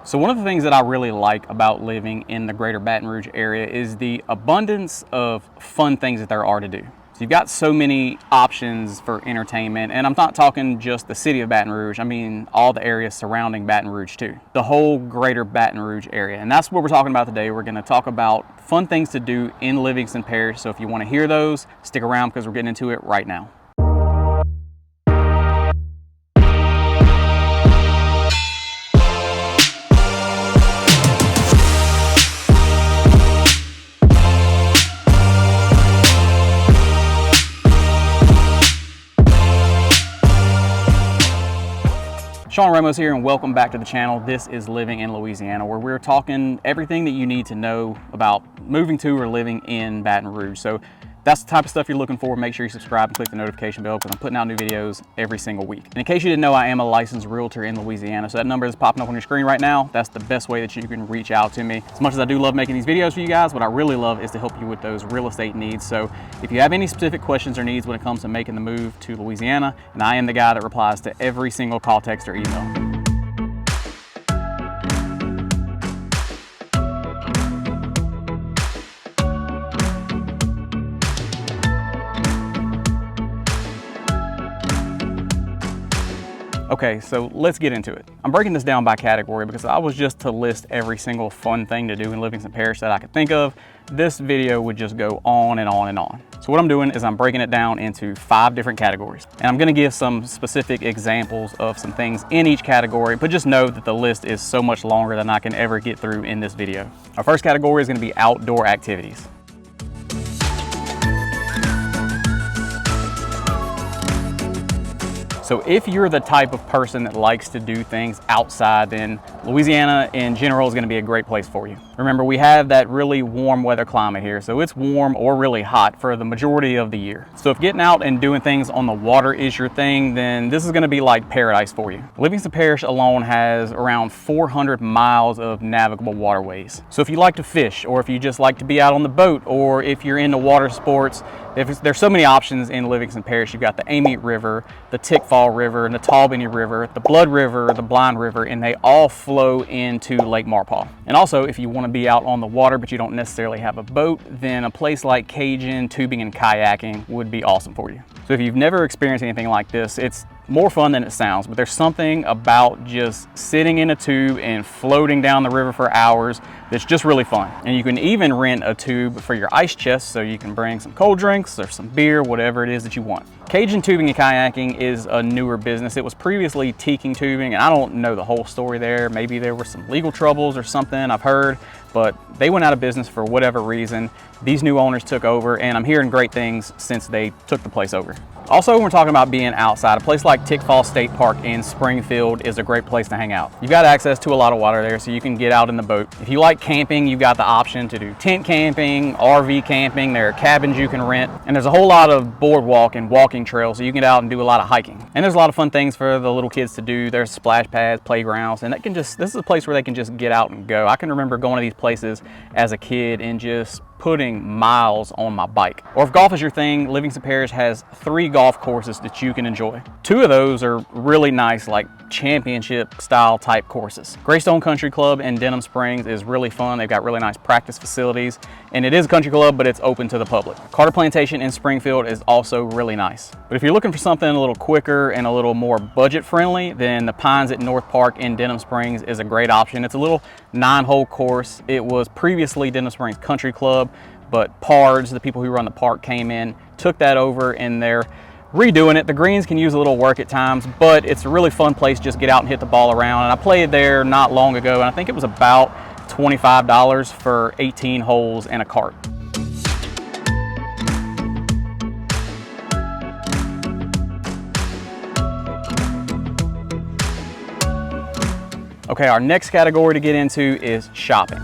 So one of the things that I really like about living in the greater Baton Rouge area is the abundance of fun things that there are to do. So you've got so many options for entertainment, and I'm not talking just the city of Baton Rouge, I mean all the areas surrounding Baton Rouge too. The whole greater Baton Rouge area. And that's what we're talking about today. We're gonna talk about fun things to do in Livingston Parish. So if you wanna hear those, stick around because we're getting into it right now. Sean Ramos here and welcome back to the channel. This is Living in Louisiana, where we're talking everything that you need to know about moving to or living in Baton Rouge. So that's the type of stuff you're looking for. Make sure you subscribe and click the notification bell because I'm putting out new videos every single week. And in case you didn't know, I am a licensed realtor in Louisiana. So that number is popping up on your screen right now. That's the best way that you can reach out to me. As much as I do love making these videos for you guys, what I really love is to help you with those real estate needs. So if you have any specific questions or needs when it comes to making the move to Louisiana, and I am the guy that replies to every single call, text, or email. Okay, so let's get into it. I'm breaking this down by category because I was just to list every single fun thing to do in Livingston Parish that I could think of. This video would just go on and on and on. So what I'm doing is I'm breaking it down into 5 different categories. And I'm gonna give some specific examples of some things in each category, but just know that the list is so much longer than I can ever get through in this video. Our first category is gonna be outdoor activities. So if you're the type of person that likes to do things outside, then Louisiana in general is going to be a great place for you. Remember, we have that really warm weather climate here, so it's warm or really hot for the majority of the year. So if getting out and doing things on the water is your thing, then this is going to be like paradise for you. Livingston Parish alone has around 400 miles of navigable waterways. So if you like to fish, or if you just like to be out on the boat, or if you're into water sports, there's so many options in Livingston Parish. You've got the Amite River, the Tickfall River, and the Talbany River, the Blood River, the Blind River, and they all flow into Lake Marpaw. And also, if you want to be out on the water but you don't necessarily have a boat, then a place like Cajun tubing and kayaking would be awesome for you. So if you've never experienced anything like this, it's more fun than it sounds, but there's something about just sitting in a tube and floating down the river for hours that's just really fun. And you can even rent a tube for your ice chest so you can bring some cold drinks or some beer, whatever it is that you want. Cajun tubing and kayaking is a newer business. It was previously teaking tubing, and I don't know the whole story there. Maybe there were some legal troubles or something, I've heard, but they went out of business for whatever reason. These new owners took over, and I'm hearing great things since they took the place over. Also, when we're talking about being outside, a place like Tickfall State Park in Springfield is a great place to hang out. You've got access to a lot of water there, so you can get out in the boat. If you like camping, you've got the option to do tent camping, RV camping. There are cabins you can rent, and there's a whole lot of boardwalk and walking trails, so you can get out and do a lot of hiking. And there's a lot of fun things for the little kids to do. There's splash pads, playgrounds, and this is a place where they can just get out and go. I can remember going to these places as a kid and just putting miles on my bike. Or if golf is your thing, Livingston Parish has 3 golf courses that you can enjoy. 2 of those are really nice, like championship style type courses. Greystone Country Club in Denham Springs is really fun. They've got really nice practice facilities, and it is a country club, but it's open to the public. Carter Plantation in Springfield is also really nice. But if you're looking for something a little quicker and a little more budget friendly, then the Pines at North Park in Denham Springs is a great option. It's a little 9-hole course. It was previously Denham Springs Country Club, but Pards, the people who run the park, came in, took that over, and they're redoing it. The greens can use a little work at times, but it's a really fun place. Just get out and hit the ball around. And I played there not long ago, and I think it was about $25 for 18 holes and a cart. Okay, our next category to get into is shopping.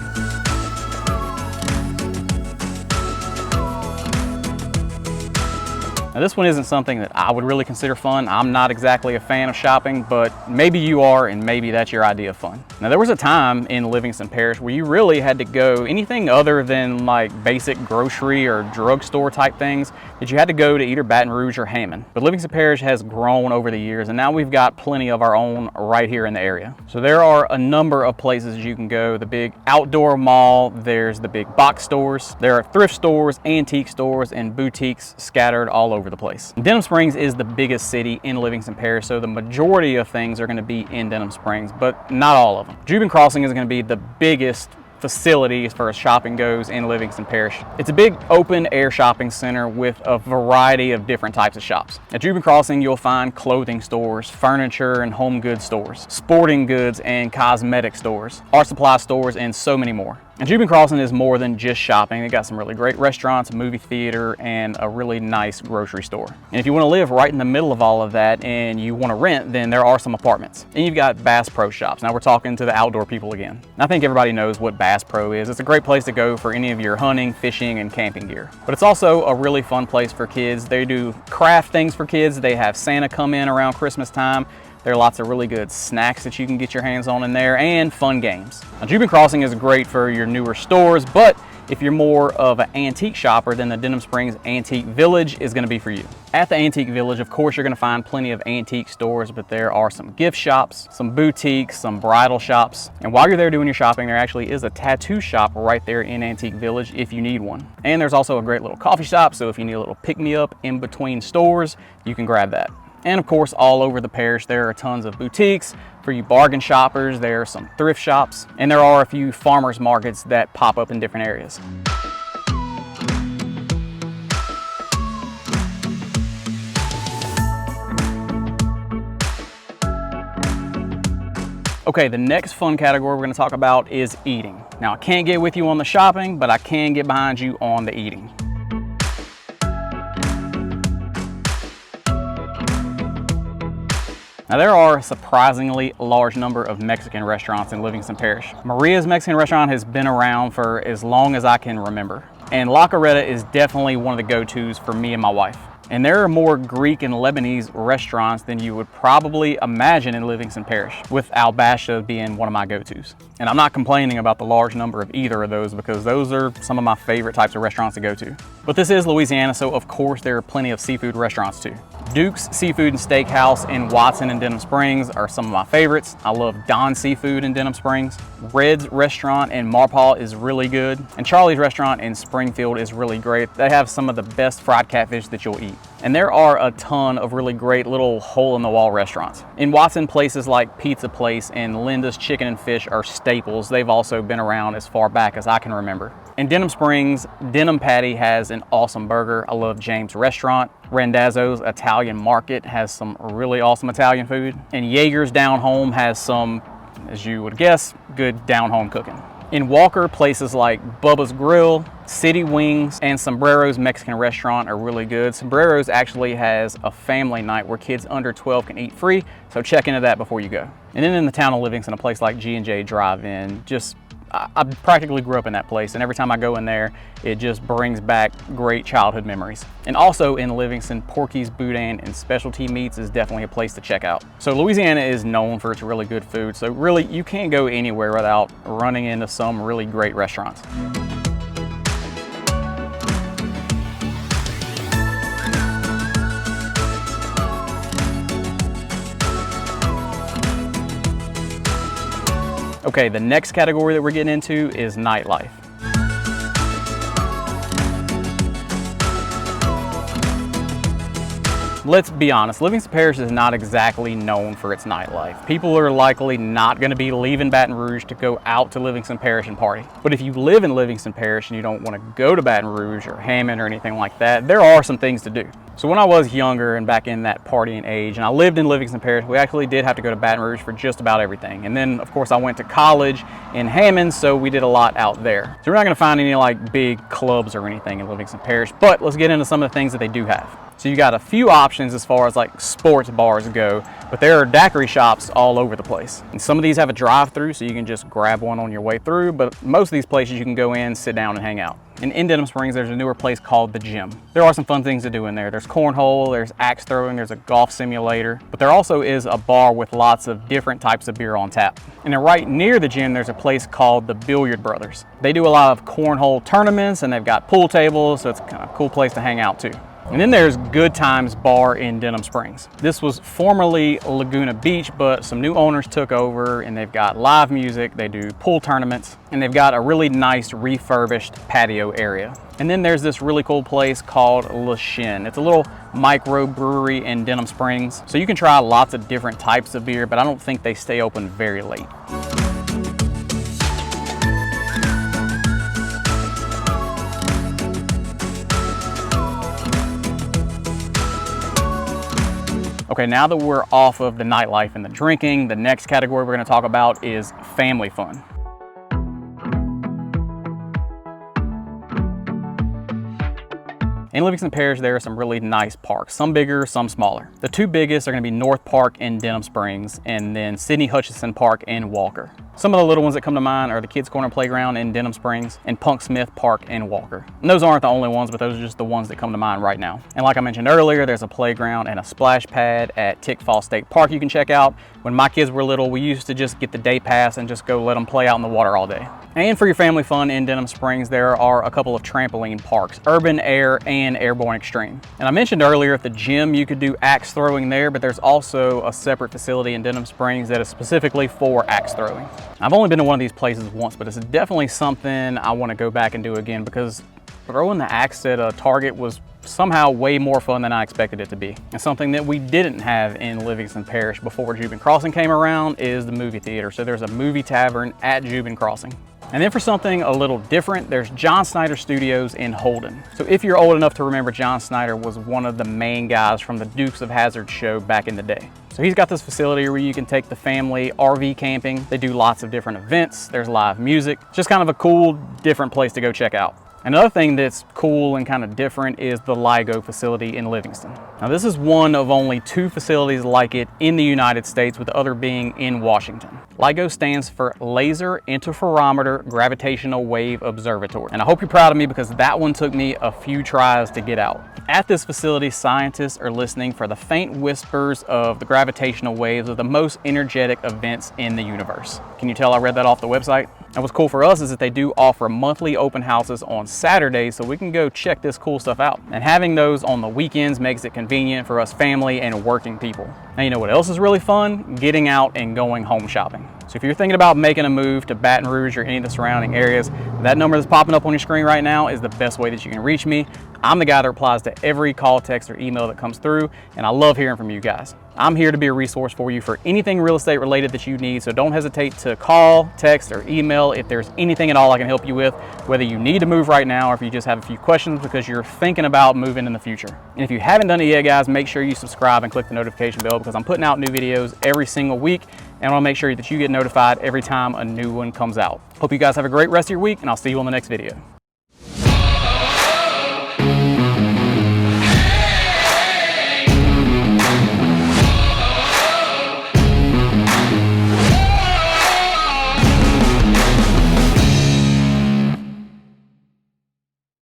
Now this one isn't something that I would really consider fun. I'm not exactly a fan of shopping, but maybe you are, and maybe that's your idea of fun. Now, there was a time in Livingston Parish where you really had to go anything other than like basic grocery or drugstore type things, that you had to go to either Baton Rouge or Hammond. But Livingston Parish has grown over the years, and now we've got plenty of our own right here in the area. So there are a number of places you can go. The big outdoor mall, there's the big box stores, there are thrift stores, antique stores, and boutiques scattered all over the place. Denham Springs is the biggest city in Livingston Parish, so the majority of things are going to be in Denham Springs, but not all of them. Juban Crossing is going to be the biggest facility as far as shopping goes in Livingston Parish. It's a big open air shopping center with a variety of different types of shops. At Juban Crossing, you'll find clothing stores, furniture and home goods stores, sporting goods and cosmetic stores, art supply stores, and so many more. And Juban Crossing is more than just shopping. They got some really great restaurants, a movie theater, and a really nice grocery store. And if you want to live right in the middle of all of that and you want to rent, then there are some apartments. And you've got Bass Pro Shops. Now we're talking to the outdoor people again. And I think everybody knows what Bass Pro is. It's a great place to go for any of your hunting, fishing, and camping gear. But it's also a really fun place for kids. They do craft things for kids. They have Santa come in around Christmas time. There are lots of really good snacks that you can get your hands on in there, and fun games. Now, Juban Crossing is great for your newer stores, but if you're more of an antique shopper, then the Denham Springs Antique Village is going to be for you. At the Antique Village, of course, you're going to find plenty of antique stores, but there are some gift shops, some boutiques, some bridal shops. And while you're there doing your shopping, there actually is a tattoo shop right there in Antique Village if you need one. And there's also a great little coffee shop, so if you need a little pick-me-up in between stores, you can grab that. And of course, all over the parish, there are tons of boutiques. For you bargain shoppers, there are some thrift shops, and there are a few farmers markets that pop up in different areas. Okay, the next fun category we're going to talk about is eating. Now, I can't get with you on the shopping, but I can get behind you on the eating. Now, there are a surprisingly large number of Mexican restaurants in Livingston Parish. Maria's Mexican restaurant has been around for as long as I can remember. And La Carreta is definitely one of the go-tos for me and my wife. And there are more Greek and Lebanese restaurants than you would probably imagine in Livingston Parish, with Al Basha being one of my go-tos. And I'm not complaining about the large number of either of those, because those are some of my favorite types of restaurants to go to. But this is Louisiana, so of course there are plenty of seafood restaurants too. Duke's Seafood and Steakhouse in Watson and Denham Springs are some of my favorites. I love Don Seafood in Denham Springs. Red's Restaurant in Marpaw is really good. And Charlie's Restaurant in Springfield is really great. They have some of the best fried catfish that you'll eat. And there are a ton of really great little hole-in-the-wall restaurants. In Watson, places like Pizza Place and Linda's Chicken and Fish are staples. They've also been around as far back as I can remember. In Denham Springs, Denham Patty has an awesome burger. I love James Restaurant. Randazzo's Italian Market has some really awesome Italian food. And Jaeger's Down Home has some, as you would guess, good down-home cooking. In Walker, places like Bubba's Grill, City Wings, and Sombrero's Mexican Restaurant are really good. Sombrero's actually has a family night where kids under 12 can eat free, so check into that before you go. And then in the town of Livingston, a place like G&J Drive-In, I practically grew up in that place, and every time I go in there, it just brings back great childhood memories. And also in Livingston, Porky's Boudin and Specialty Meats is definitely a place to check out. So Louisiana is known for its really good food, so really you can't go anywhere without running into some really great restaurants. Okay, the next category that we're getting into is nightlife. Let's be honest, Livingston Parish is not exactly known for its nightlife. People are likely not going to be leaving Baton Rouge to go out to Livingston Parish and party. But if you live in Livingston Parish and you don't want to go to Baton Rouge or Hammond or anything like that, there are some things to do. So when I was younger and back in that partying age, and I lived in Livingston Parish, we actually did have to go to Baton Rouge for just about everything. And then, of course, I went to college in Hammond, so we did a lot out there. So we're not going to find any like big clubs or anything in Livingston Parish, but let's get into some of the things that they do have. So you got a few options as far as like sports bars go, but there are daiquiri shops all over the place. And some of these have a drive-through, so you can just grab one on your way through, but most of these places you can go in, sit down, and hang out. And in Denham Springs, there's a newer place called The Gym. There are some fun things to do in there. There's cornhole, there's axe throwing, there's a golf simulator, but there also is a bar with lots of different types of beer on tap. And then right near the gym, there's a place called the Billiard Brothers. They do a lot of cornhole tournaments, and they've got pool tables, so it's kind of a cool place to hang out too. And then there's Good Times Bar in Denham Springs. This was formerly Laguna Beach, but some new owners took over, and they've got live music, they do pool tournaments, and they've got a really nice refurbished patio area. And then there's this really cool place called Le Chien. It's a little micro brewery in Denham Springs. So you can try lots of different types of beer, but I don't think they stay open very late. Okay, now that we're off of the nightlife and the drinking, the next category we're going to talk about is family fun. In Livingston Parish, there are some really nice parks, some bigger, some smaller. The two biggest are going to be North Park in Denham Springs and then Sidney Hutchinson Park in Walker. Some of the little ones that come to mind are the Kids Corner Playground in Denham Springs and Punk Smith Park in Walker. And those aren't the only ones, but those are just the ones that come to mind right now. And like I mentioned earlier, there's a playground and a splash pad at Tickfall State Park you can check out. When my kids were little, we used to just get the day pass and just go let them play out in the water all day. And for your family fun in Denham Springs, there are a couple of trampoline parks, Urban Air and Airborne Extreme. And I mentioned earlier at the gym, you could do axe throwing there, but there's also a separate facility in Denham Springs that is specifically for axe throwing. I've only been to one of these places once, but it's definitely something I want to go back and do again because throwing the axe at a target was somehow way more fun than I expected it to be. And something that we didn't have in Livingston Parish before Jubin Crossing came around is the movie theater. So there's a movie tavern at Jubin Crossing. And then for something a little different, there's John Snyder Studios in Holden. So if you're old enough to remember, John Snyder was one of the main guys from the Dukes of Hazzard show back in the day. So he's got this facility where you can take the family RV camping. They do lots of different events. There's live music. Just kind of a cool, different place to go check out. Another thing that's cool and kind of different is the LIGO facility in Livingston. Now this is one of only 2 facilities like it in the United States, with the other being in Washington. LIGO stands for Laser Interferometer Gravitational Wave Observatory. And I hope you're proud of me because that one took me a few tries to get out. At this facility, scientists are listening for the faint whispers of the gravitational waves of the most energetic events in the universe. Can you tell I read that off the website? And what's cool for us is that they do offer monthly open houses on Saturdays, so we can go check this cool stuff out. And having those on the weekends makes it convenient for us family and working people. Now you know what else is really fun? Getting out and going home shopping. So if you're thinking about making a move to Baton Rouge or any of the surrounding areas, that number that's popping up on your screen right now is the best way that you can reach me. I'm the guy that replies to every call, text, or email that comes through, and I love hearing from you guys. I'm here to be a resource for you for anything real estate related that you need, so don't hesitate to call, text, or email if there's anything at all I can help you with, whether you need to move right now or if you just have a few questions because you're thinking about moving in the future. And if you haven't done it yet, guys, make sure you subscribe and click the notification bell because I'm putting out new videos every single week, and I want to make sure that you get notified every time a new one comes out. Hope you guys have a great rest of your week, and I'll see you on the next video.